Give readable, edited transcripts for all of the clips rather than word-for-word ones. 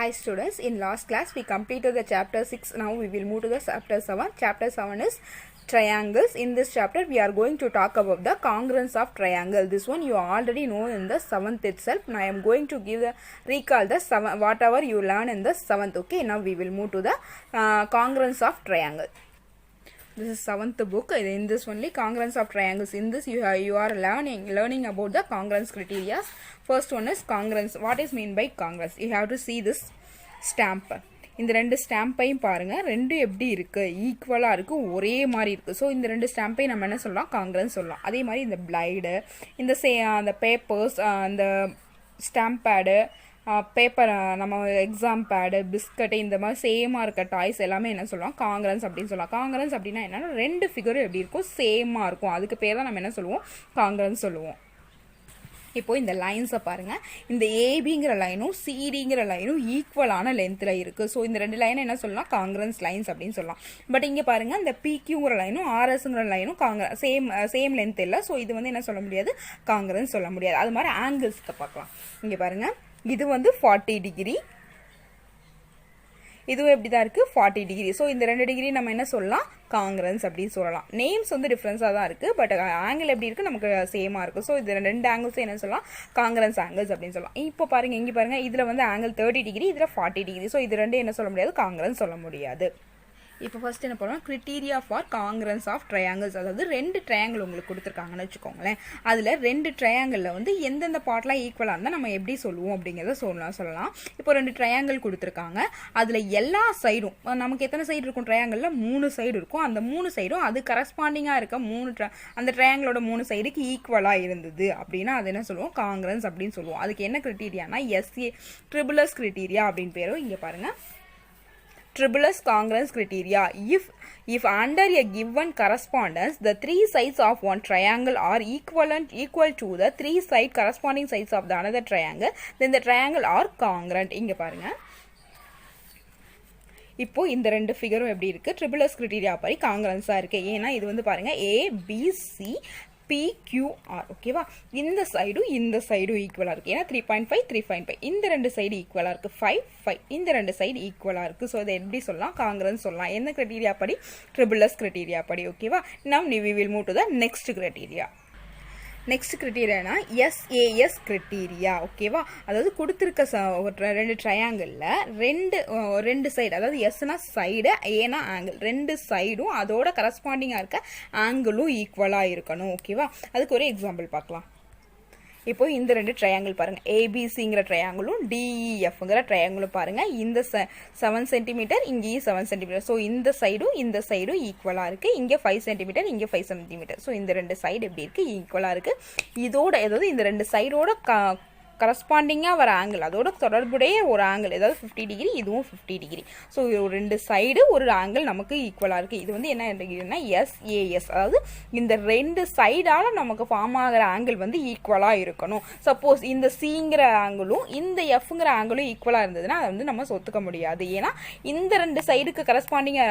Hi students, in last class we completed the chapter 6. Now we will move to the chapter 7. Chapter 7 is triangles. In this chapter we are going to talk about the congruence of triangle. This one you already know in the 7th itself. Now I am going to give the recall the 7 whatever you learn in the 7th. Okay, now we will move to the congruence of triangle. This is 7th book. In this only congruence of triangles. In this you are learning about the congruence criteria. First one is congruence. What is mean by congruence? You have to see this stamp. இந்த ரெண்டு ஸ்டாம்பையும் பாருங்க, ரெண்டு எப்படி இருக்கு, ஈக்குவலா இருக்கு, ஒரே மாதிரி இருக்கு. ஸோ இந்த ரெண்டு ஸ்டாம்பையும் நம்ம என்ன சொல்லலாம், காங்கிரன்ஸ் சொல்லலாம். அதே மாதிரி இந்த பிளைடு, இந்த அந்த பேப்பர்ஸ், அந்த ஸ்டாம்ப் பேடு, பேப்பர், நம்ம எக்ஸாம் பேடு, பிஸ்கட்டு, இந்த மாதிரி சேமாக இருக்க டாய்ஸ் எல்லாமே என்ன சொல்லலாம், காங்கிரன்ஸ் அப்படின்னு சொல்லலாம். காங்கிரன்ஸ் அப்படின்னா என்னன்னா, ரெண்டு ஃபிகரும் எப்படி இருக்கும், சேமாக இருக்கும். அதுக்கு பேர் தான் நம்ம என்ன சொல்லுவோம், காங்கிரன்ஸ் சொல்லுவோம். இப்போ இந்த லைன்ஸை பாருங்கள், இந்த ஏபிங்கிற லைனும் சிடிங்கிற லைனும் ஈக்குவலான லென்த்தில் இருக்குது. ஸோ இந்த ரெண்டு லைனை என்ன சொல்லலாம், காங்கிரன்ஸ் லைன்ஸ் அப்படின்னு சொல்லலாம். பட் இங்கே பாருங்கள், இந்த பிக்யூங்கிற லைனும் ஆர்எஸ்ங்கிற லைனும் சேம் லென்த் இல்லை. ஸோ இது வந்து என்ன சொல்ல முடியாது, காங்கிரன்ஸ் சொல்ல முடியாது. அது மாதிரி ஆங்கிள்ஸ்க்கு பார்க்கலாம். இங்கே பாருங்கள், இது வந்து 40 டிகிரி, இதுவும் எப்படி தான் இருக்குது, 40 டிகிரி. ஸோ இந்த 2 டிகிரி நம்ம என்ன சொல்லலாம், காங்கிரன்ஸ் அப்படின்னு சொல்லலாம். நேம்ஸ் வந்து டிஃப்ரென்ஸாக தான் இருக்குது, பட் ஆங்கிள் எப்படி இருக்குது, நமக்கு சேமாக இருக்குது. ஸோ இது ரெண்டு ஆங்கிள்ஸும் என்ன சொல்லலாம், காங்கிரன்ஸ் ஆங்கிள்ஸ் அப்படின்னு சொல்லலாம். இப்போ பாருங்கள், இங்கே பாருங்கள், இதில் வந்து ஆங்கிள் 30 டிகிரி, இதில் 40 டிகிரி. ஸோ இது ரெண்டு என்ன சொல்ல முடியாது, காங்கிரன்ஸ் சொல்ல முடியாது. இப்போ ஃபர்ஸ்ட் என்ன பண்ணுவோம், criteria for congruence of triangles. அதாவது ரெண்டு ட்ரையாங்கிள் உங்களுக்கு கொடுத்துருக்காங்கன்னு வச்சுக்கோங்களேன். அதில் ரெண்டு ட்ரையாங்கிளில் வந்து எந்தெந்த பார்ட்லாம் ஈக்குவலாக இருந்தால் நம்ம எப்படி சொல்லுவோம் அப்படிங்கிறத சொல்லலாம். இப்போ ரெண்டு ட்ரையாங்கிள் கொடுத்துருக்காங்க. அதில் எல்லா சைடும், நமக்கு எத்தனை சைடு இருக்கும், ட்ரையாங்கிளில் 3 சைடு இருக்கும். அந்த 3 சைடும் அது கரஸ்பாண்டிங்காக இருக்க அந்த ட்ரையாங்கிளோட 3 சைடுக்கு ஈக்குவலாக இருந்தது அப்படின்னா அது என்ன சொல்லுவோம், காங்கிரன்ஸ் அப்படின்னு சொல்லுவோம். அதுக்கு என்ன கிரிட்டீரியானா, ட்ரிபிளஸ் கிரிட்டீரியா அப்படின்னு பேரும். இங்கே பாருங்கள், Tribulus congruence criteria. If under a given correspondence the 3 sides of one triangle are equal to the 3 side corresponding sides of the another triangle, then the triangle are congruent. இங்க பாருங்க, இப்போ இந்த ரெண்டு ஃபிகரும் எப்படி இருக்கு, ட்ரிபிளஸ் கிரிட்டீரியா படி காங்கிரன்ஸா இருக்கு. ஏன்னா இது வந்து பாருங்க, ABC PQR, ஓகேவா. இந்த சைடும் இந்த சைடும் ஈக்குவலாக இருக்குது. ஏன்னா 3.5 3.5, இந்த ரெண்டு சைடு ஈக்குவலாக இருக்குது. 5 5, இந்த ரெண்டு சைடு ஈக்குவலாக இருக்குது. ஸோ இதை எப்படி சொல்லலாம், காங்கிரன்ஸ் சொல்லலாம். எந்த கிரைட்டீரியா படி, ட்ரிபிளஸ் கிரைட்டீரியா படி, ஓகேவா. Now we will move to the next criteria. Next கிரிட்டீரியானா SAS கிரிட்டீரியா, ஓகேவா. அதாவது கொடுத்துருக்க ரெண்டு ட்ரையாங்கிளில் ரெண்டு சைடு, அதாவது எஸ்னா சைடு, ஏனா ஆங்கிள், ரெண்டு சைடும் அதோட கரஸ்பாண்டிங்காக இருக்க ஆங்கிளும் ஈக்குவலாக இருக்கணும், ஓகேவா. அதுக்கு ஒரு எக்ஸாம்பிள் பார்க்கலாம். இப்போ இந்த ரெண்டு ட்ரையாங்கிள் பாருங்கள், ஏபிசிங்கிற ட்ரையாங்கிளும் டிஇஎஃப்ங்கிற ட்ரையாங்கிளும் பாருங்கள். இந்த 7 சென்டிமீட்டர், இங்கேயும் 7 சென்டிமீட்டர். ஸோ இந்த சைடும் ஈக்குவலாக இருக்குது. இங்கே 5 சென்டிமீட்டர், இங்கே 5 சென்டிமீட்டர். ஸோ இந்த ரெண்டு சைடு எப்படி இருக்குது, ஈக்குவலாக இருக்குது. இதோட அதாவது இந்த ரெண்டு சைடோட கரஸ்பாண்டிங்காக வர ஆங்கிள், அதோட தொடர்புடைய ஒரு ஆங்கிள், ஏதாவது 50 டிகிரி, இதுவும் 50 டிகிரி. ஸோ ரெண்டு சைடு ஒரு ஆங்கிள் நமக்கு ஈக்குவலாக இருக்குது. இது வந்து என்ன டிகிரினா SAS, அதாவது இந்த ரெண்டு சைடால் நமக்கு ஃபார்ம் ஆகிற ஆங்கிள் வந்து ஈக்குவலாக இருக்கணும். சப்போஸ் இந்த சிங்கிற ஆங்கிளும் இந்த எஃப்ங்கிற ஆங்கிளும் ஈக்குவலாக இருந்ததுன்னா அதை வந்து நம்ம ஒத்துக்க முடியாது. ஏன்னா இந்த ரெண்டு சைடுக்கு கரஸ்பாண்டிங்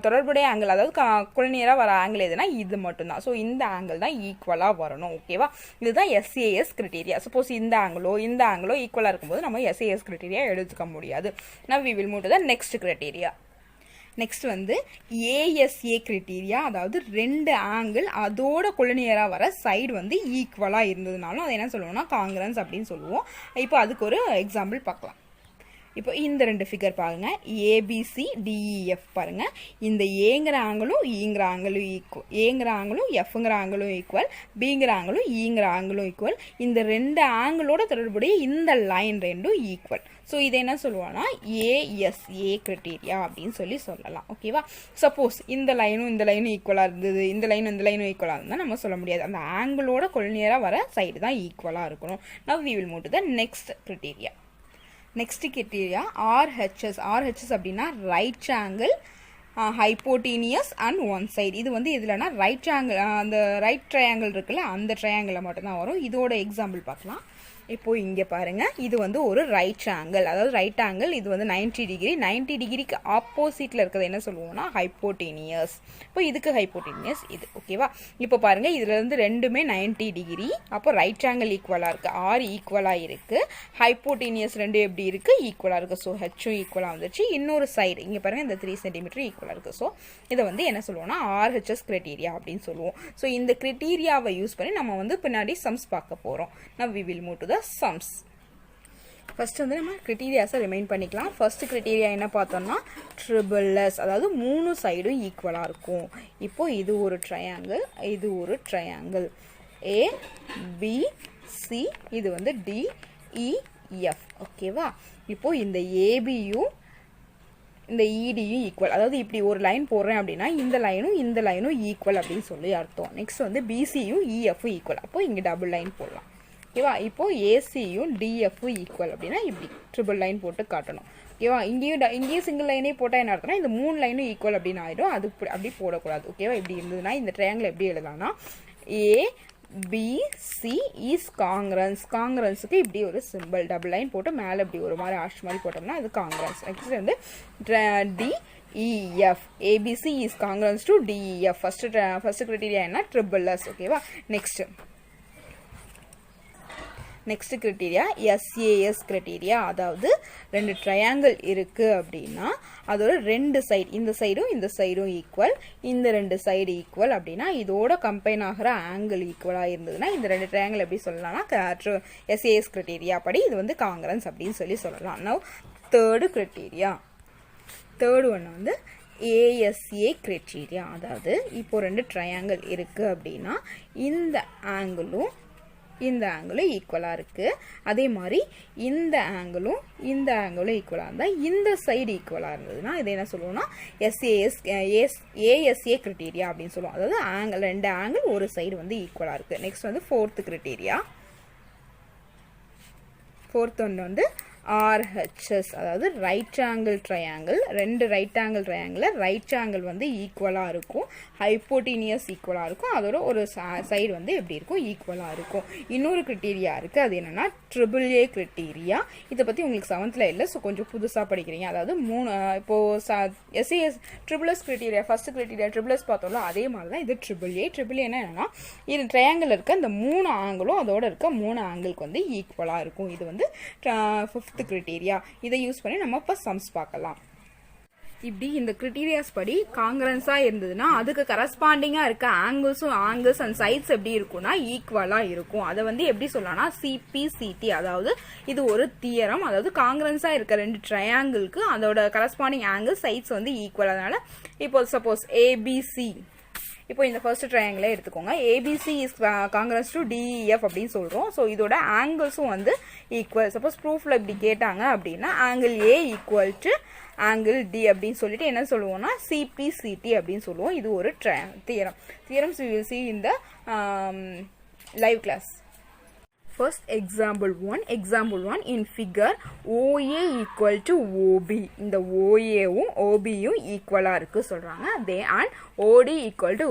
தொடர்புடைய ஆங்கிள், அதாவது குழந்தையராக வர ஆங்கிள் எதுனா இது மட்டும்தான். ஸோ இந்த ஆங்கிள் தான் ஈக்குவலாக வரணும், ஓகேவா. இதுதான் SAS கிரிட்டீரியா. சப்போஸ் இந்த ஆங்கிளோ ஈக்குவலாக இருக்கும்போது நம்ம SAS கிரிட்டீரியா எடுத்துக்க முடியாது. Now we will move to the next criteria. Next வந்து ASA கிரிட்டீரியா. அதாவது ரெண்டு ஆங்கிள் அதோட குழந்தையராக வர சைடு வந்து ஈக்குவலாக இருந்ததுனாலும் அதை என்ன சொல்லுவோம்னா, காங்கிரன்ஸ் அப்படின்னு சொல்லுவோம். இப்போ அதுக்கு ஒரு எக்ஸாம்பிள் பார்க்கலாம். இப்போ இந்த ரெண்டு ஃபிகர் பாருங்க, ABC DEF பாருங்க. இந்த ஏங்கிற ஆங்கிளும் ஈங்கிற ஆங்கிளும் ஈக்குவல், ஏங்கிற ஆங்கிளும் எஃப்ங்கிற ஆங்கிளும் ஈக்குவல், பிங்கிற ஆங்கிளும் ஈங்கிற ஆங்கிளும் ஈக்குவல். இந்த ரெண்டு ஆங்கிளோட தொடர்புடைய இந்த லைன் ரெண்டும் ஈக்குவல். ஸோ இதை என்ன சொல்லுவோம்னா, ASA கிரிட்டீரியா அப்படின்னு சொல்லலாம், ஓகேவா. சப்போஸ் இந்த லைனும் ஈக்குவலாக இருந்தது, இந்த லைனும் ஈக்குவலாக இருந்தால் நம்ம சொல்ல முடியாது. அந்த ஆங்கிளோட கொள்ளியராக வர சைடு தான் ஈக்குவலாக இருக்கணும். Now we will move to the next criteria. Next criteria RHS. RHS அப்படின்னா right angle, hypotenuse and one side. இது வந்து எதுலனா ரைட் ஆங்கிள், அந்த ரைட் ட்ரையாங்கிள் இருக்குல்ல, அந்த ட்ரையாங்கிளில் மட்டும்தான் வரும். இதோட எக்ஸாம்பிள் பார்க்கலாம். இப்போ இங்கே பாருங்க, இது வந்து ஒரு ரைட் ஆங்கிள், அதாவது ரைட் ஆங்கிள். இது வந்து 90 டிகிரி. 90 டிகிரிக்கு ஆப்போசிட்டில் இருக்கிறது என்ன சொல்லுவோம்னா ஹைப்போட்டீனியஸ். இப்போ இதுக்கு ஹைப்போட்டீனியஸ் இது. ஓகேவா? இப்போ பாருங்க, இதுலேருந்து ரெண்டுமே 90 டிகிரி. அப்போ ரைட் ஆங்கிள் ஈக்குவலாக இருக்குது, ஆர் ஈக்குவலாக இருக்குது. ஹைப்போட்டீனியஸ் ரெண்டு எப்படி இருக்குது? ஈக்குவலாக இருக்குது. ஸோ ஹெச்சும் ஈக்குவலாக வந்துச்சு. இன்னொரு சைடு இங்கே பாருங்க, இந்த 3 சென்டிமீட்டர் ஈக்குவலாக இருக்குது. ஸோ இதை வந்து என்ன சொல்லுவோம்னா ஆர்ஹெச்எஸ் கிரைட்டீரியா அப்படின்னு சொல்லுவோம். ஸோ இந்த கிரைட்டீரியாவை யூஸ் பண்ணி நம்ம வந்து பின்னாடி சம்ஸ் பார்க்க போகிறோம். Now we will move to the sums. First வந்து நம்ம கிரைட்டீரியாஸை ரிமைண்ட் பண்ணிக்கலாம். ஃபர்ஸ்ட் கிரைட்டீரியா என்ன பார்த்தோம்னா ட்ரிபிள்எஸ், அதாவது 3 சைடும் ஈக்குவலாக இருக்கும். இப்போ இது ஒரு ட்ரையாங்கிள், இது ஒரு ட்ரையாங்கிள் ஏ பி சி, இது வந்து டி இ எஃப். ஓகேவா? இப்போ இந்த ஏபியும் இந்த இடியும் ஈக்குவல், அதாவது இப்படி ஒரு லைன் போடுறேன் அப்படின்னா இந்த லைனும் ஈக்குவல் அப்படின்னு சொல்லி அர்த்தம். நெக்ஸ்ட் வந்து பிசியும் இஎஃப்பும் ஈக்குவல், அப்போ இங்கே டபுள் லைன் போடலாம். ஓகேவா? இப்போ ஏசியும் டிஎஃப்பும் ஈக்குவல் அப்படின்னா இப்படி ட்ரிபிள் லைன் போட்டு காட்டணும். ஓகேவா? இங்கேயும் சிங்கிள் லைனே போட்டால் என்ன அர்த்தம்னா இந்த 3 லைனும் ஈக்குவல் அப்படின்னு ஆகிடும். அது அப்படி போடக்கூடாது. ஓகேவா? இப்படி இருந்ததுன்னா இந்த ட்ரையாங்கிள் எப்படி எழுதலாம்னா ஏபிசி இஸ் காங்கிரன்ஸ். காங்கிரன்ஸுக்கு இப்படி ஒரு சிம்பிள் டபுள் லைன் போட்டு மேலே இப்படி ஒரு மாதிரி ஆஷ் மாதிரி போட்டோம்னா அது காங்கிரன்ஸ். நெக்ஸ்ட் வந்து DEF. ABC is congruence to DEF. first criteria என்ன? ட்ரிபிள்எஸ். ஓகேவா? Next criteria SAS criteria. அதாவது ரெண்டு ட்ரையாங்கிள் இருக்குது அப்படின்னா அதோட ரெண்டு சைடு, இந்த சைடும் ஈக்குவல், இந்த ரெண்டு சைடு ஈக்குவல் அப்படின்னா இதோட கம்பைன் ஆகிற ஆங்கிள் ஈக்குவலாக இருந்ததுன்னா இந்த ரெண்டு ட்ரையாங்கிள் எப்படி சொல்லலாம்னா SAS கிரைட்டீரியா படி இது வந்து காங்கிரன்ஸ் அப்படின்னு சொல்லலாம். நவ் தேர்டு கிரைட்டீரியா, தேர்டு ஒன்று வந்து ASA கிரைட்டீரியா. அதாவது இப்போ ரெண்டு ட்ரையாங்கிள் இருக்குது அப்படின்னா இந்த ஆங்கிளும் ஈக்குவலாக இருக்குது. அதே மாதிரி இந்த ஆங்கிளும் ஈக்குவலாக இருந்தால் இந்த சைடு ஈக்குவலாக இருந்ததுன்னா இது என்ன சொல்லுவோம்னா ASA கிரைட்டீரியா அப்படின்னு சொல்லுவோம். அதாவது ரெண்டு ஆங்கிள் ஒரு சைடு வந்து ஈக்குவலாக இருக்குது. நெக்ஸ்ட் வந்து ஃபோர்த்து கிரைட்டீரியா. ஃபோர்த் ஒன்று வந்து RHS, அதாவது ரைட் ஆங்கிள் ட்ரையாங்கிள். ரெண்டு ரைட் ஆங்கிள் ட்ரையாங்கிளில் ரைட் ஆங்கிள் வந்து ஈக்குவலாக இருக்கும், ஹைப்போட்டீனியஸ் ஈக்குவலாக இருக்கும், அதோட ஒரு சைடு வந்து எப்படி இருக்கும்? ஈக்குவலாக இருக்கும். இன்னொரு கிரைட்டீரியா இருக்குது, அது என்னென்னா AAA கிரைட்டீரியா. இதை பற்றி உங்களுக்கு 7th இல்லை, ஸோ கொஞ்சம் புதுசாக படிக்கிறீங்க. அதாவது இப்போது SAS triple S criteria, first criteria triple S பார்த்தோம்ல, அதே மாதிரி தான் இது AAA என்னன்னா இது ட்ரையாங்கிள் இருக்க இந்த 3 ஆங்கிளும் அதோட இருக்க 3 ஆங்கிளுக்கு வந்து ஈக்குவலாக இருக்கும். இது வந்து 5th கிரைட்டீரியா. இதை யூஸ் பண்ணி நம்ம இப்போ சம்ஸ் பார்க்கலாம். இப்படி இந்த கிரைட்டீரியாஸ் படி காங்கிரன்ஸாக இருந்ததுன்னா அதுக்கு கரஸ்பாண்டிங்காக இருக்க ஆங்கிள்ஸ் அண்ட் சைட்ஸ் எப்படி இருக்கும்னா ஈக்குவலாக இருக்கும். அதை வந்து எப்படி சொல்லலாம்னா CPCT, அதாவது இது ஒரு தியரம். அதாவது காங்கிரன்ஸாக இருக்க ரெண்டு ட்ரையாங்கிளுக்கு அதோட கரஸ்பாண்டிங் ஆங்கிள் சைட்ஸ் வந்து ஈக்குவல். அதனால இப்போ சப்போஸ் ABC, இப்போ இந்த ஃபர்ஸ்ட் ட்ரையாங்கிளே எடுத்துக்கோங்க. ABC is congruence to DEF அப்படின்னு சொல்கிறோம். ஸோ இதோட ஆங்கிள்ஸும் வந்து ஈக்குவல். சப்போஸ் ப்ரூஃபில் இப்படி கேட்டாங்க அப்படின்னா angle A equal to angle D அப்படின்னு சொல்லிட்டு என்ன சொல்லுவோம்னா CPCT அப்படின்னு சொல்லுவோம். இது ஒரு theorems we will see in the live class. First example 1 in figure OA equal to OB. இந்த OAவும் OBயும் ஈக்குவலாக இருக்கு சொல்கிறாங்க. They and OD equal to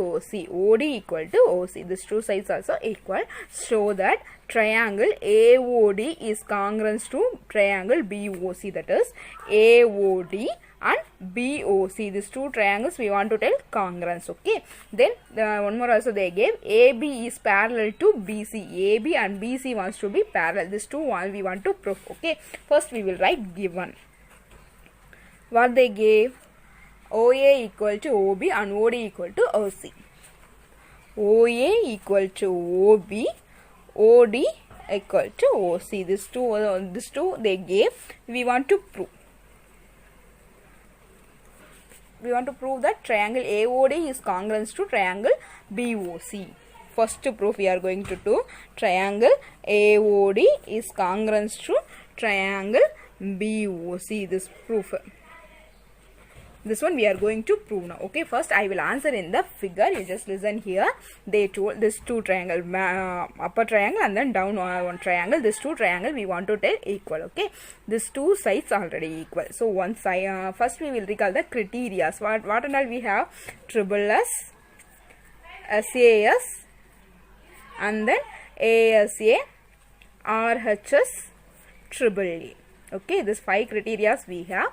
OC. These two sides also equal. Show that triangle AOD is congruence to triangle BOC. That is AOD and BOC. These two triangles we want to tell congruence. Okay. Then one more also they gave AB is parallel to BC. AB and BC wants to be parallel. These two we want to prove. Okay. First we will write given. What they gave? OA equal to OB and OD equal to OC. OA equal to OB, OD equal to OC. These two they gave. We want to prove. We want to prove that triangle AOD is congruence to triangle BOC. First proof we are going to do triangle AOD is congruence to triangle BOC. This proof. This one we are going to prove now. Okay, first I will answer in the figure. You just listen here. They told this two triangle, upper triangle and then down one triangle. This two triangle we want to tell equal. Okay, these two sides already equal. So one side first we will recall the criteria. What and all we have? AAA, SAS, and then ASA RHS triple A. Okay, this 5 criteria we have.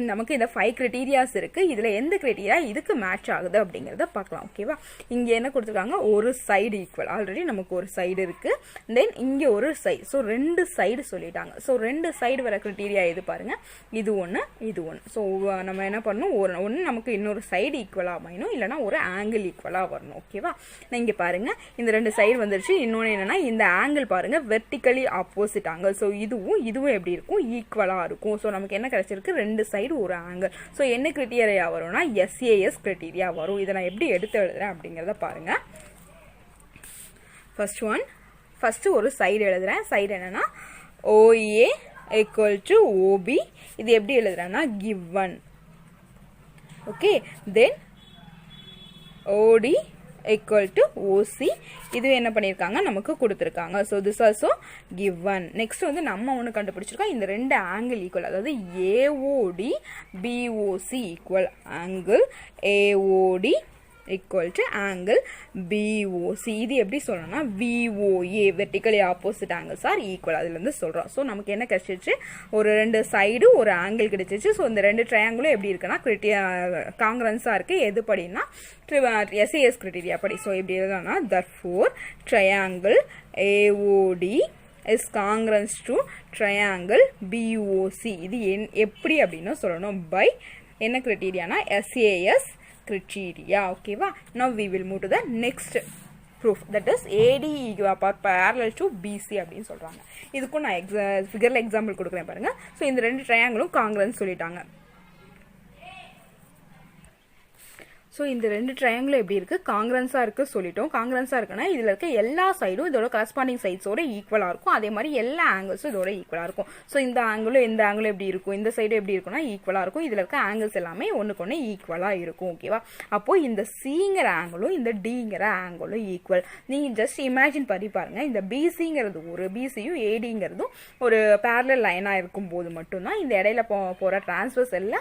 நமக்கு இந்த 5 criterias இருக்கு. இதுல எந்த criteria இதுக்கு match ஆகுது அப்படிங்கறத பார்க்கலாம். ஓகேவா? இங்க என்ன கொடுத்திருக்காங்க? ஒரு சைடு ஈக்குவல். ஆல்ரெடி நமக்கு ஒரு சைடு இருக்கு. தென் இங்க ஒரு சைடு. சோ ரெண்டு சைடு சொல்லிட்டாங்க. சோ ரெண்டு சைடு வர கிரைட்டீரியா இது பாருங்க. இது ஒன்னு, இது ஒன்னு. சோ நம்ம என்ன பண்ணனும்? ஒன்னு நமக்கு இன்னொரு சைடு ஈக்குவலா அமையணும், இல்லனா ஒரு ஆங்கிள் ஈக்குவலா வரணும். ஓகேவா? இங்க பாருங்க. இந்த ரெண்டு சைடு வந்துருச்சு. இன்னொன்னு என்னன்னா இந்த ஆங்கிள் பாருங்க வெர்டிகலி ஆப்போசிட் ஆங்கிள். சோ இதுவும் எப்படி இருக்கும்? ஈக்குவலா இருக்கும். சோ நமக்கு என்ன கிடைச்சிருக்கு? ரெண்டு சைடு ஒரு ஆங்கிள். சோ என்ன கிரைட்டீரியா வரும்னா SAS கிரைட்டீரியா வரும். இத நான் எப்படி எடுத்து எழுதுறேன் அப்படிங்கறத பாருங்க. ஃபர்ஸ்ட் ஒரு சைடு எழுதுறேன். சைடு என்னன்னா OA = OB. இது எப்படி எழுதுறேன்னா given. ஓகே, தென் OD = OC. இது என்ன பண்ணிருக்காங்க? நமக்கு கொடுத்திருக்காங்க. so this also given. next வந்து நம்ம ஒன்னு கண்டுபிடிச்சிருக்கோம். இந்த ரெண்டு ஆங்கிள் ஈக்குவல், அதாவது AOD BOC equal angle AOD = angle BOC. இது எப்படி சொல்லணும்னா VOA vertically opposite angles are equal. அதுல இருந்து சொல்றோம். சோ நமக்கு என்ன கிடைச்சிச்சு? ஒரு ரெண்டு சைடு ஒரு ஆங்கிள் கிடைச்சிச்சு. சோ இந்த ரெண்டு ட்ரையாங்கிளும் எப்படி இருக்குன்னா காங்கிரன்ஸா இருக்கு. எது படினா SAS கிரைட்டீரியா படி. சோ எப்படி எழுதலாம்னா therefore triangle AOD is congruent to triangle BOC. இது எப்படி அப்படினு சொல்லணும்? by என்ன கிரைட்டீரியானா SAS criteria. Okay va? Now we will move to the next proof, that is AD parallel to BC அப்படினு சொல்றாங்க. இதுக்கு நான் ஃபிகர்ல எக்ஸாம்பிள் கொடுக்கிறேன் பாருங்க. சோ இந்த ரெண்டு ட்ரையாங்கிளும் காங்கிரன்ட் சொல்லிட்டாங்க. சோ இந்த ரெண்டு ட்ரையாங்கிளும் எப்படி இருக்கு? காங்கிரன்ஸா இருக்கு சொல்லிட்டோம். காங்கிரன்ஸா இருக்குன்னா இதுல இருக்க எல்லா சைடும் இதோட கரஸ்பாண்டிங் சைட்ஸோட ஈக்குவலா இருக்கும். அதே மாதிரி எல்லா ஆங்கிள்ஸும் இதோட ஈக்குவலா இருக்கும். சோ இந்த ஆங்கிளும் இந்த ஆங்கிளும் எப்படி இருக்கும்? இந்த சைடு எப்படி இருக்கும்னா ஈக்குவலா இருக்கும். இதுல இருக்க ஆங்கிள்ஸ் எல்லாமே ஒண்ணுக்கு ஒண்ணு ஈக்குவலா இருக்கும். ஓகேவா? அப்போ இந்த Cங்கிற ஆங்கிளும் இந்த Dங்கிற ஆங்கிளும் ஈக்குவல். நீங்க ஜஸ்ட் இமேஜின் பண்ணி பாருங்க. இந்த BCங்கிறது ஒரு BCயும் ADங்கிறதும் ஒரு parallel லைனா இருக்கும் போது மட்டும்தான் இந்த இடையில போற டிரான்ஸ்வர்சல்ல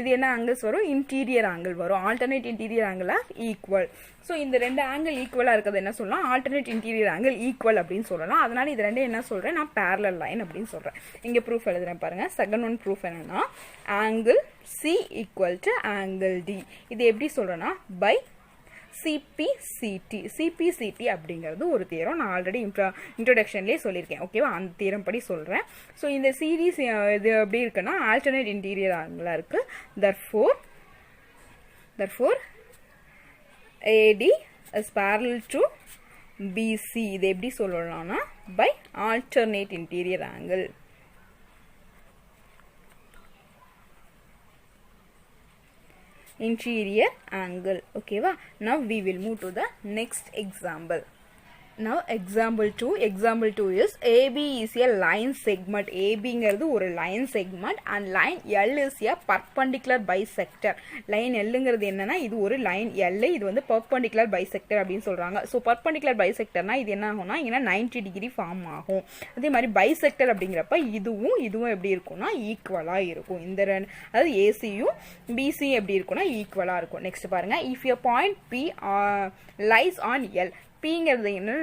இது என்ன ஆங்கிள்ஸ் வரும்? இன்டீரியர் ஆங்கிள் வரும். alternate interior angle are equal. So இந்த ரெண்டு ஆங்கிள் ஈக்குவலா இருக்குது என்ன சொல்லலாம்? alternate interior angle equal அப்படினு சொல்லலாம். அதனால இது ரெண்டு என்ன சொல்றேன்? நான் parallel line அப்படினு சொல்றேன். இங்க proof எழுதுறேன் பாருங்க. செகண்ட் ஒன் proof என்னன்னா angle C = angle D. இது எப்படி சொல்றேன்னா by CPCT அப்படிங்கிறது ஒரு தியரம். நான் ஆல்ரெடி இன்ட்ரோடக்ஷன்லயே சொல்லியிருக்கேன். ஓகேவா? அந்த தியரம் படி சொல்றேன். சோ இந்த சீரிஸ் இது எப்படி இருக்குன்னா alternate interior angle இருக்கு. Therefore AD is parallel to BC. இது எப்படி சொல்லலாம்னா by alternate interior angle. Interior angle. Okay va? Now we will move to the next example. Now example 2 is AB is a line segment. AB ங்கிறது ஒரு line segment and line L is a perpendicular bisector. line L ங்கிறது என்னன்னா இது ஒரு line L, இது வந்து perpendicular bisector அப்படினு சொல்றாங்க. So perpendicular bisectorனா இது என்ன ஆகும்னா இங்க 90 டிகிரி ஃபார்ம் ஆகும். அதே மாதிரி bisector அப்படிங்கறப்ப இதுவும் எப்படி இருக்கும்னா ஈக்குவலா இருக்கும். இந்த அதாவது ACயும் BC எப்படி இருக்கும்னா ஈக்குவலா இருக்கும். நெக்ஸ்ட் பாருங்க. If a point P lies on L, Pங்கிறது என்ன?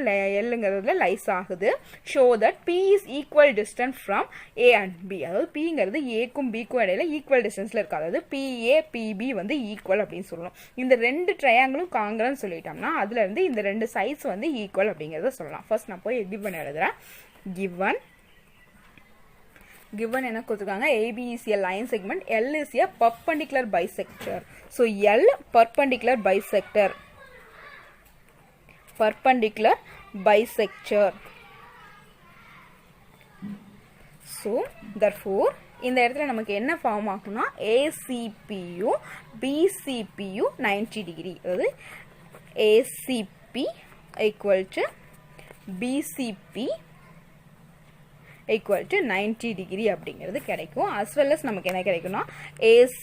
Lங்கிறதுல லைஸ் ஆகுது. show that P is equal distance from A and B. அதாவது Pங்கிறது Aக்கும் Bக்கும் இடையில ஈக்குவல் டிஸ்டன்ஸ்ல இருக்கு. அதாவது PA PB வந்து ஈக்குவல் அப்படின்னு சொல்லணும். இந்த ரெண்டு ட்ரையாங்கிளும் காங்கிரன்ட் சொல்லிட்டோம்னா அதுல இருந்து இந்த ரெண்டு சைட்ஸ் வந்து ஈக்குவல் அப்படிங்கறத சொல்லலாம். ஃபர்ஸ்ட் நான் போய் given எழுதுறேன். given என்ன கொடுத்திருக்காங்க? AB is a line segment, L is a perpendicular bisector. so L perpendicular bisector. So therefore இந்த இடத்துல நமக்கு என்ன ஃபார்ம் ஆகும்னா ACPயும் BCPயும் 90 டிகிரி. அதாவது ACP = BCP = 90 டிகிரி அப்படிங்கிறது கிடைக்கும். as well as நமக்கு என்ன கிடைக்கும்னா AC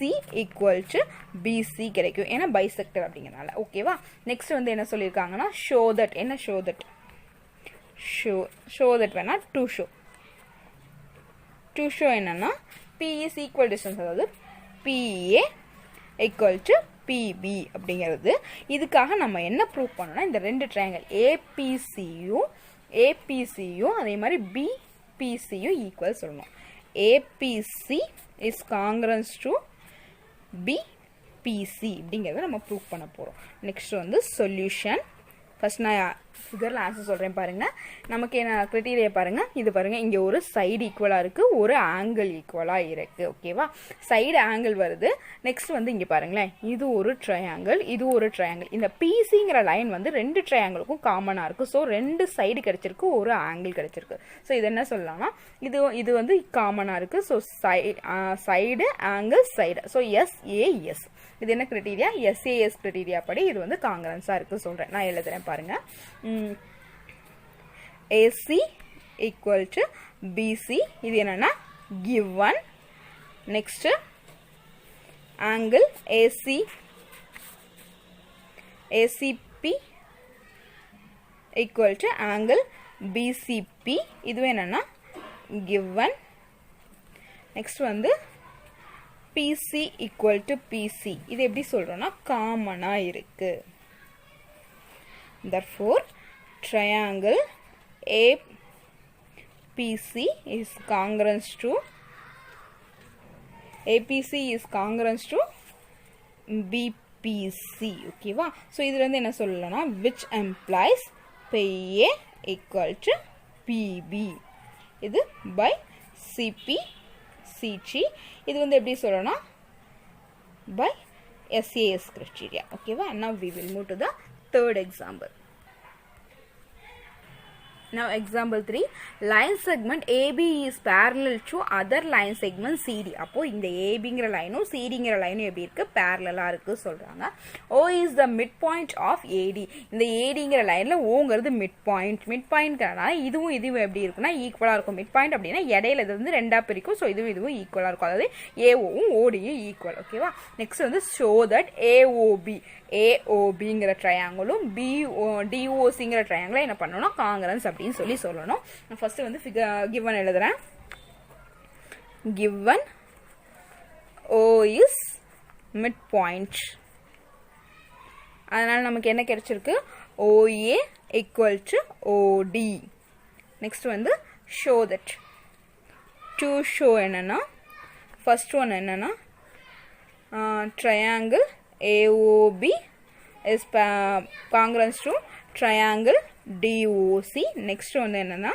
= BC கிடைக்கும். ஏன்னா பைசெக்டர் அப்படிங்கறனால. ஓகேவா? நெக்ஸ்ட் வந்து என்ன சொல்லிருக்காங்கன்னா show that. என்ன show that? show that வேணா to show என்னன்னா P is equal distance, அதாவது PA = PB அப்படிங்கிறது. இதுக்காக நம்ம என்ன ப்ரூவ் பண்ணனும்னா இந்த ரெண்டு ட்ரையாங்கிள் APCயும் ஏபிசியும் அதே மாதிரி பிபிசியும் ஈக்குவல் சொல்லணும். ABC is congruence to BBC அப்படிங்கிறத நம்ம ப்ரூவ் பண்ண போகிறோம். நெக்ஸ்ட் வந்து சொல்யூஷன். ஃபர்ஸ்ட் நான் ஃபிகரில் ஆன்சர் சொல்கிறேன் பாருங்கள். நமக்கு என்ன க்ரைட்டீரியா பாருங்கள். இது பாருங்கள், இங்கே ஒரு சைடு ஈக்குவலாக இருக்குது, ஒரு ஆங்கிள் ஈக்குவலாக இருக்குது. ஓகேவா, சைடு ஆங்கிள் வருது. நெக்ஸ்ட் வந்து இங்கே பாருங்களேன், இது ஒரு ட்ரையாங்கிள், இது ஒரு ட்ரையாங்கிள். இந்த பிசிங்கிற லைன் வந்து ரெண்டு ட்ரையாங்கிளுக்கும் காமனாக இருக்குது. ஸோ ரெண்டு சைடு கிடச்சிருக்கு, ஒரு ஆங்கிள் கிடச்சிருக்கு. ஸோ இது என்ன சொல்லலாம்னா இது வந்து காமனாக இருக்குது. So side angle side. So SAS இது என்ன கிரைட்டீரியா? எஸ்ஏஎஸ் கிரைட்டீரியா படி இது வந்து காங்கிரன்ஸாக இருக்குது சொல்கிறேன். நான் எழுதுறேன் பாருங்கள். AC equal to BC. இது என்னன்னா given. Next angle ACP equal to angle BCP. இது என்னன்னா given. Next வந்து PC equal to PC. இது எப்படி சொல்றோம்னா காமனா இருக்கு. Therefore triangle APC is congruent to BPC. ஓகேவா? ஸோ இதில் வந்து என்ன சொல்லலாம்னா which implies PA equal to PB. இது by CP CG. இது வந்து எப்படி சொல்லணும்னா by SAS criteria. ஓகேவா? Now we will move to the third example. Now example 3, line segment AB is parallel to other line segment CD. அப்போ இந்த ABங்கிற லைனும் CDங்கிற லைனும் எப்படி இருக்கு? parallel-ஆ இருக்கு சொல்றாங்க. O is the midpoint of AD. இந்த ADங்கிற லைன்ல Oங்கிறது midpointங்கறனால இதுவும் எப்படி இருக்குன்னா ஈக்குவலா இருக்கும். midpoint அப்படினா இடையில இது வந்து ரெண்டா பிரிக்கும். சோ இதுவும் ஈக்குவலா இருக்கும். அதாவது AOவும் ODயும் ஈக்குவல். ஓகேவா? நெக்ஸ்ட் வந்து show that AOBங்கிற ட்ரையாங்கிளும் DOCங்கிற ட்ரையாங்கிளும் என்ன பண்ணனும்னா காங்கிரன்ஸ் அப்படின்னு சொல்லணும். நான் ஃபர்ஸ்ட் வந்து given எழுதுறேன். given O is midpoint. அதனால நமக்கு என்ன கிடைச்சிருக்கு? OA equal to OD. Next வந்து show that. to show என்னன்னா first one என்னன்னா triangle AOB is congruent to triangle DOC. Next one என்னன்னா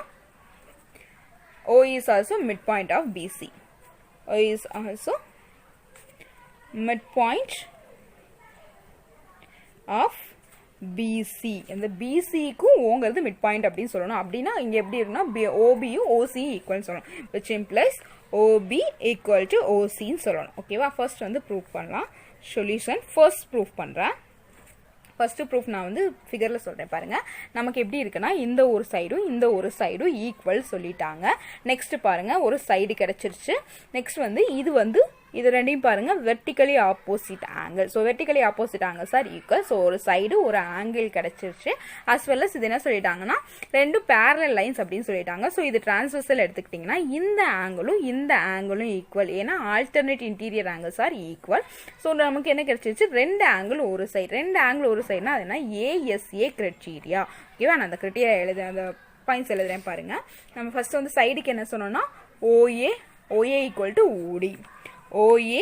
O is also midpoint of BC. O is also midpoint of BC. இந்த BC க்கு ஓங்கிறது midpoint அப்படின்னு சொல்லணும். அப்படின்னா இங்க எப்படி இருக்குன்னா OB யும் OC ஈக்குவல் சொல்லணும். which implies OB equal to OC ன்னு சொல்லணும். ஓகேவா? ஃபர்ஸ்ட் வந்து ப்ரூஃப் பண்ணலாம். சொல்யூஷன் ஃபர்ஸ்ட் ப்ரூஃப் பண்றேன். ஃபர்ஸ்ட் ப்ரூஃப் நான் வந்து ஃபிகர்ல சொல்றேன் பாருங்க. நமக்கு எப்படி இருக்குன்னா இந்த ஒரு சைடும் ஈக்குவல் சொல்லிட்டாங்க. நெக்ஸ்ட் பாருங்க ஒரு சைடு கிடைச்சிருச்சு. நெக்ஸ்ட் வந்து இது ரெண்டையும் பாருங்க vertically opposite angle. So vertically opposite angle sir equal. So ஒரு சைடு ஒரு ஆங்கிள் கிடைச்சிருச்சு. அஸ் வெல் அஸ் இது என்ன சொல்லிட்டாங்கன்னா ரெண்டு பேரலல் லைன்ஸ் அப்படின்னு சொல்லிட்டாங்க. ஸோ இது டிரான்ஸ்வர்சல் எடுத்துக்கிட்டிங்கன்னா இந்த ஆங்கிளும் ஈக்குவல். ஏன்னா alternate interior angles R equal. So நமக்கு என்ன கிடைச்சிருச்சு? ரெண்டு ஆங்கிள் ஒரு சைடுனா அது என்ன? ASA criteria. ஓகேவா? நான் அந்த கிரைட்டீரியா அந்த பாயிண்ட்ஸ் எழுதுறேன் பாருங்க. நம்ம ஃபர்ஸ்ட் வந்து சைடுக்கு என்ன சொன்னோம்னா OA equal to OD. OA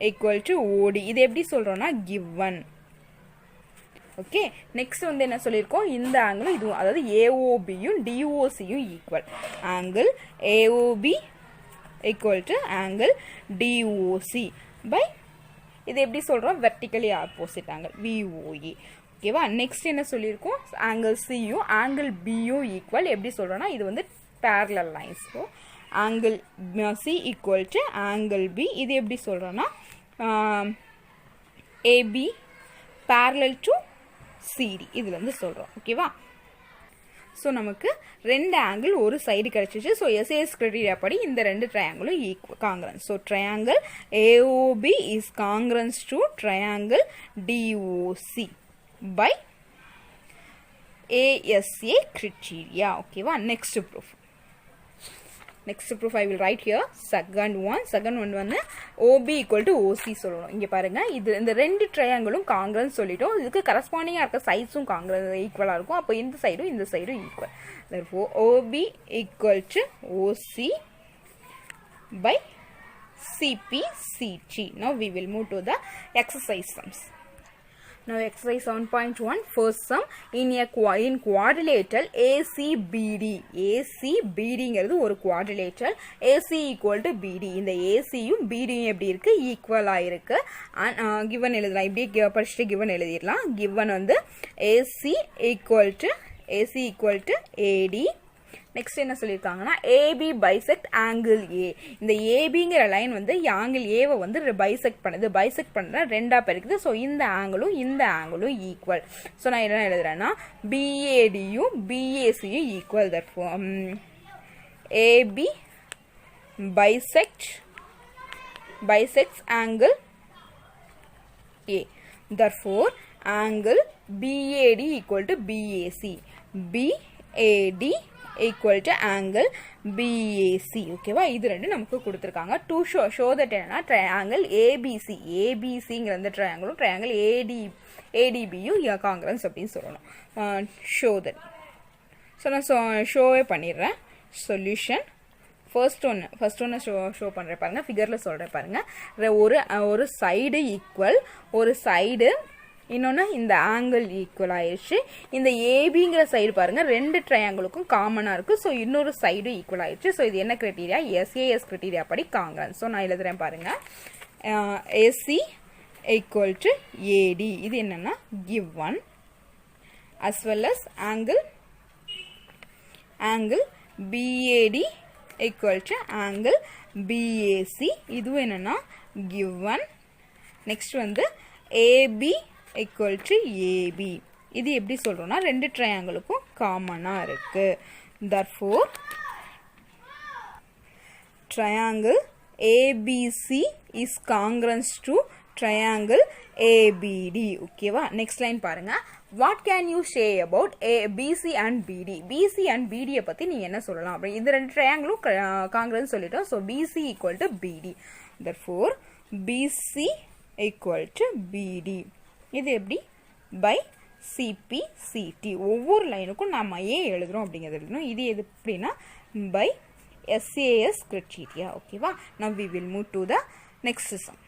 equal to OD. இது எப்படி சொல்றோம்னா given. ஓகே, நெக்ஸ்ட் வந்து என்ன சொல்லியிருக்கோம்? இந்த ஆங்கிளும் இதுவும், அதாவது AOBயும் DOCயும் equal. Angle AOB equal to angle DOC by இது எப்படி சொல்றோம்? Vertically opposite angle VOA. ஓகேவா? நெக்ஸ்ட் என்ன சொல்லியிருக்கோம்? ஆங்கிள் Cயும் ஆங்கிள் Bயும் ஈக்குவல். எப்படி சொல்றோம்னா இது வந்து parallel lines. So angle C equal to angle B. இது எப்படி சொல்றோம்னா AB parallel to CD இதுல இருந்து சொல்றோம். ஓகேவா? ஸோ நமக்கு ரெண்டு ஆங்கிள் ஒரு சைடு கிடைச்சிச்சு. ஸோ SAS கிரைட்டீரியா படி இந்த ரெண்டு ட்ரையாங்கிளும் equal congruence. So triangle AOB is congruence to triangle DOC by ASA criteria. ஓகேவா? Next proof next proof I will write here. Second one வந்து OB equal to OC சொல்லணும். இங்க பாருங்க இது இந்த ரெண்டு ட்ரையாங்கிளும் காங்கிரன்ஸ் சொல்லிட்டோம். இதுக்கு கரஸ்பாண்டிங்கா இருக்க சைஸும் ஈக்குவலா இருக்கும். அப்போ இந்த சைடும் equal. Therefore OB equal to OC by CP CT. Now we will move to the exercise sums. Now exercise 7.1 first sum in quadrilateral ACBD. ACBD ங்கிறது ஒரு quadrilateral. AC equal to BD. இந்த AC யும் BD யும் எப்படி இருக்கு ஈக்குவலா இருக்கு. given எழுதலாம். இப்படி படிச்சிட்டு given எழுதிடலாம். given வந்து AC equal to AD. next என்ன சொல்லிருக்காங்கன்னா AB bisect angle A. இந்த ABங்கிற லைன் வந்து ஆங்கிள் A வை வந்து பைசெக்ட் பண்ணுது ரெண்டா பிரிக்குது. ஸோ இந்த ஆங்கிளும் ஈக்குவல். ஸோ நான் என்ன எழுதுறேன்னா BAD யும் BAC யும் equal. therefore AB bisects angle A. therefore angle BAD equal to BAC. BAD equal to angle BAC. ஓகேவா, இது ரெண்டு நமக்கு கொடுத்துருக்காங்க. டு ஷோ தட் என்னன்னா ட்ரையாங்கிள் ஏபிசிங்கிற அந்த ட்ரையாங்கிள் ஏடிபியும் காங்கிரன்ஸ் அப்படின்னு சொல்லணும். Show that. ஸோ நான் ஷோவே பண்ணிடுறேன். சொல்யூஷன் ஃபர்ஸ்ட் ஒன்று ஷோ பண்ணுறேன் பாருங்க. ஃபிகரில் சொல்கிறேன் பாருங்க. ஒரு சைடு ஈக்குவல், ஒரு சைடு இன்னொன்று இந்த ஆங்கிள் ஈக்குவல் ஆயிடுச்சு. இந்த ஏபிங்கிற சைடு பாருங்க ரெண்டு ட்ரையாங்கிளுக்கும் காமனாக இருக்கு. ஸோ இன்னொரு சைடு ஈக்குவல் ஆயிடுச்சு. ஸோ இது என்ன கிரைட்டீரியா? SAS கிரைட்டீரியா படி காங்கிரன்ஸ். ஸோ நான் எழுதுறேன் பாருங்க. AC equal to AD. இது என்னன்னா given as well as angle BAD equal to angle BAC. இதுவும் என்னன்னா given. நெக்ஸ்ட் வந்து AB equal to AB. இது எப்படி சொல்றோம்னா ரெண்டு ட்ரையாங்கிளுக்கும் காமனா இருக்கு. therefore triangle ABC is congruent to triangle ABD. ஓகேவா, நெக்ஸ்ட் லைன் பாருங்க. what can you say about BC and BD? BC and BD பத்தி நீங்க என்ன சொல்லலாம்? அப்படி இந்த ரெண்டு ட்ரையாங்கிளும் காங்கிரன்ட் சொல்லிட்டோம். so BC equal to BD. therefore BC equal to BD. இது எப்படி? by CP CT. ஒவ்வொரு லைனுக்கும் நாம ஏன் எழுதுறோம் அப்படிங்கிறது எழுதணும். இது எப்படின்னா by SAS criteria. ஓகேவா, now we will move to the next sum.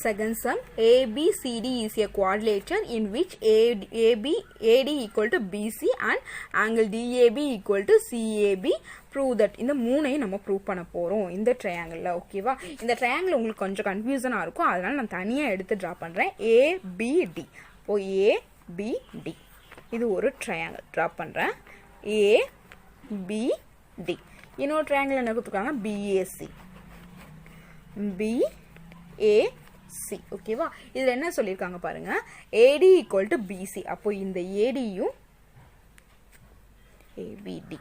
Second sum, ABCD is a quadrilateral in which AD equal to BC and angle DAB equal to CAB. Prove that. இந்த மூணையும் நம்ம prove பண்ண போறோம் இந்த ட்ரையாங்கிளில். ஓகேவா, இந்த triangle உங்களுக்கு கொஞ்சம் கன்ஃபியூசனாக இருக்கும், அதனால நான் தனியாக எடுத்து ட்ரா பண்ணுறேன். ABD. இப்போ ABD இது ஒரு ட்ரையாங்கிள் ட்ரா பண்ணுறேன். ABD. இன்னொரு ட்ரையாங்கிள் என்ன கொடுத்துருக்காங்க? BAC. ஓகேவா, இதில் என்ன சொல்லியிருக்காங்க பாருங்க. AD equal to BC. அப்போ இந்த ADயும் ABD,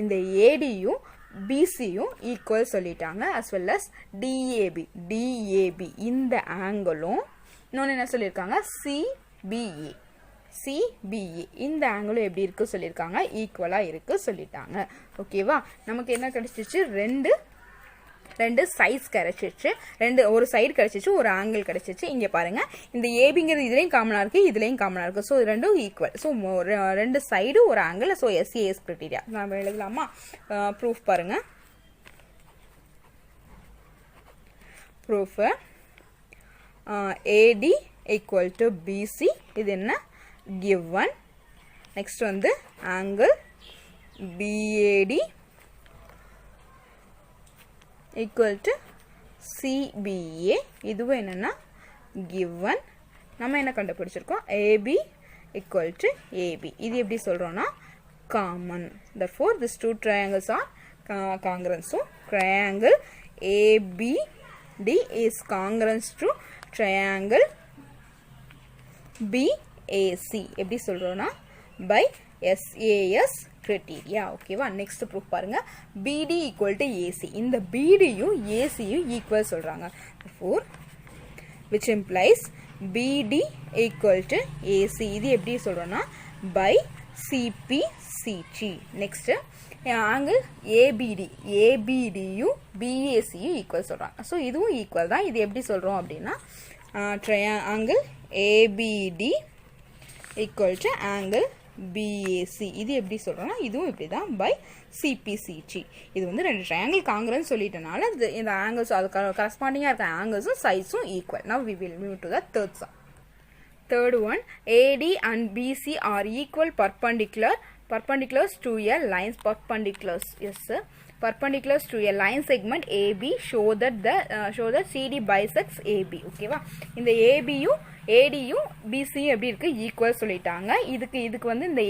இந்த ADயும் BCயும் ஈக்குவல் சொல்லிட்டாங்க. as well as DAB இந்த ஆங்கிளும் இன்னொன்று என்ன சொல்லியிருக்காங்க? CBA இந்த ஆங்கிளும் எப்படி இருக்கு சொல்லியிருக்காங்க? ஈக்குவலா இருக்கு சொல்லிட்டாங்க. ஓகேவா, நமக்கு என்ன கிடைச்சிச்சு? ரெண்டு சைஸ் கிடைச்சிச்சு, ஒரு சைடு கிடைச்சிச்சு, ஒரு ஆங்கிள் கிடைச்சிச்சு. இங்க பாருங்க, இந்த ஏபிங்கிறது இதுலயும் காமனா இருக்கு, இதுலயும் காமனா இருக்கு. ஸோ ரெண்டும் ஈக்குவல். ஸோ ரெண்டு சைடு ஒரு ஆங்கிள். ஸோ SAS கிரைட்டீரியா நாம எழுதலாமா? ப்ரூஃப் பாருங்க. Proof AD equal to BC. இது என்ன? given. நெக்ஸ்ட் வந்து angle BAD equal to CBA. இதுவும் என்னன்னா given. நம்ம என்ன கண்டுபிடிச்சிருக்கோம்? AB equal to AB. இது எப்படி சொல்றோம்னா common. therefore these two triangles are congruent. so triangle ABD is congruent to triangle BAC. எப்படி சொல்றோம்னா by SAS criteria. ஓகேவா, நெக்ஸ்ட் ப்ரூஃப் பாருங்க. BD equal to AC. இந்த BDயும் ACயும் ஈக்குவல் சொல்றாங்க. therefore which implies BD equal to AC. இது எப்படி சொல்றோம்னா by CP CT. Next angle ஏபிடியும் பிஏசியும் ஈக்குவல் சொல்கிறாங்க. ஸோ இதுவும் ஈக்குவல் தான். இது எப்படி சொல்கிறோம் அப்படின்னா angle ABD equal to angle BAC. இது எப்படி சொல்கிறோன்னா இதுவும் இப்படி தான் பை சிபிசிடி. இது வந்து ரெண்டு ட்ரையாங்கிள் காங்கிரன்ஸ் சொல்லிட்டனால இந்த ஆங்கிள்ஸ் அது கரஸ்பாண்டிங்காக இருக்க ஆங்கிள்ஸும் சைஸும் equal. Now we will move to the third sum. Third one, AD and BC are equal perpendiculars to a line. Perpendiculars, yes sir. Perpendiculars to a line segment AB show that CD bisects AB. Okay va? இந்த ABயும் ADயும் BCயும் எப்படி இருக்கு equal சொல்லிட்டாங்க. இதுக்கு வந்து இந்த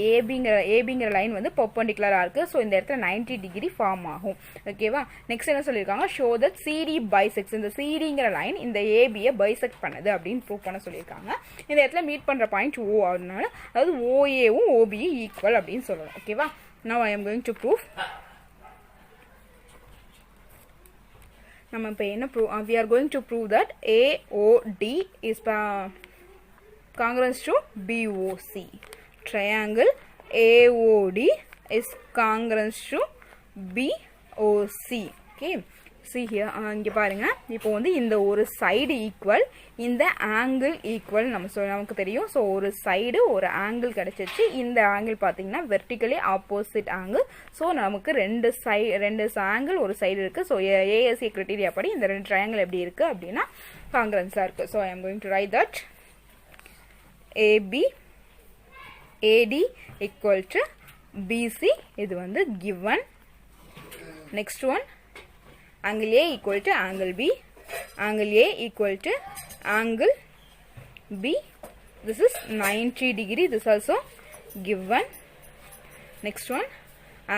ஏபிங்கிற line வந்து பெர்பெண்டிகுலரா இருக்கு. So இந்த இடத்துல 90 டிகிரி ஃபார்ம் ஆகும். ஓகேவா? நெக்ஸ்ட் என்ன சொல்லியிருக்காங்க, ஷோ தட் CD பைசெக்ட்ஸ், இந்த CDங்கிற லைன் இந்த ஏபியை பைசெக்ட் பண்ணுது அப்படின்னு ப்ரூவ் பண்ண சொல்லியிருக்காங்க. இந்த இடத்துல மீட் பண்ற பாயிண்ட் O அதனால, அதாவது OAவும் OBயும் ஈக்குவல் அப்படின்னு சொல்லணும். ஓகேவா? Now I am going to prove. நம்ம இப்போ என்ன we are going to prove that AOD is congruent to BOC. Triangle AOD is congruent to BOC. Okay, see here, இங்க பாருங்க, இப்போ வந்து இந்த ஒரு சைடு ஈக்குவல், இந்த ஆங்கிள் ஈக்குவல் நமக்கு தெரியும். ஸோ ஒரு சைடு ஒரு ஆங்கிள் கிடைச்சிச்சு. இந்த ஆங்கிள் பார்த்தீங்கன்னா வெர்டிகலி ஆப்போசிட் ஆங்கிள். ஸோ நமக்கு ரெண்டு ஆங்கிள் ஒரு சைடு இருக்கு. ஸோ ஏஎஸ்ஏ கிரைட்டீரியா படி இந்த ரெண்டு ட்ரையாங்கிள் எப்படி இருக்கு அப்படின்னா காங்கிரன்ஸா இருக்கு. So I am going to right that AD equal to BC. இது வந்து given. Next one, angle A equal to angle B. Angle A equal to angle B. This is 90 degree. This also given. Next one,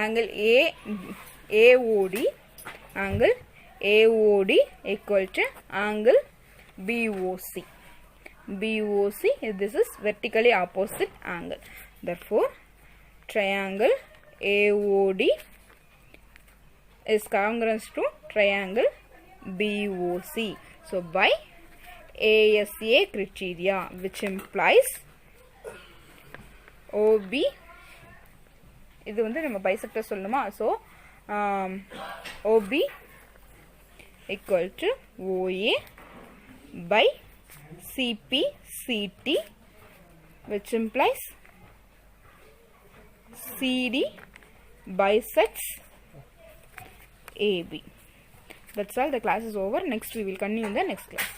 angle AOD. Angle AOD equal to angle BOC. BOC, this is vertically opposite angle. Therefore, triangle AOD is congruent to triangle BOC. So by ASA criteria, which implies OB, இது வந்து நம்ம bisector சொல்லணுமா? So OB equal to OA by CPCT, which implies CD bisects AB. That's all. The class is over. Next we will continue in the next class.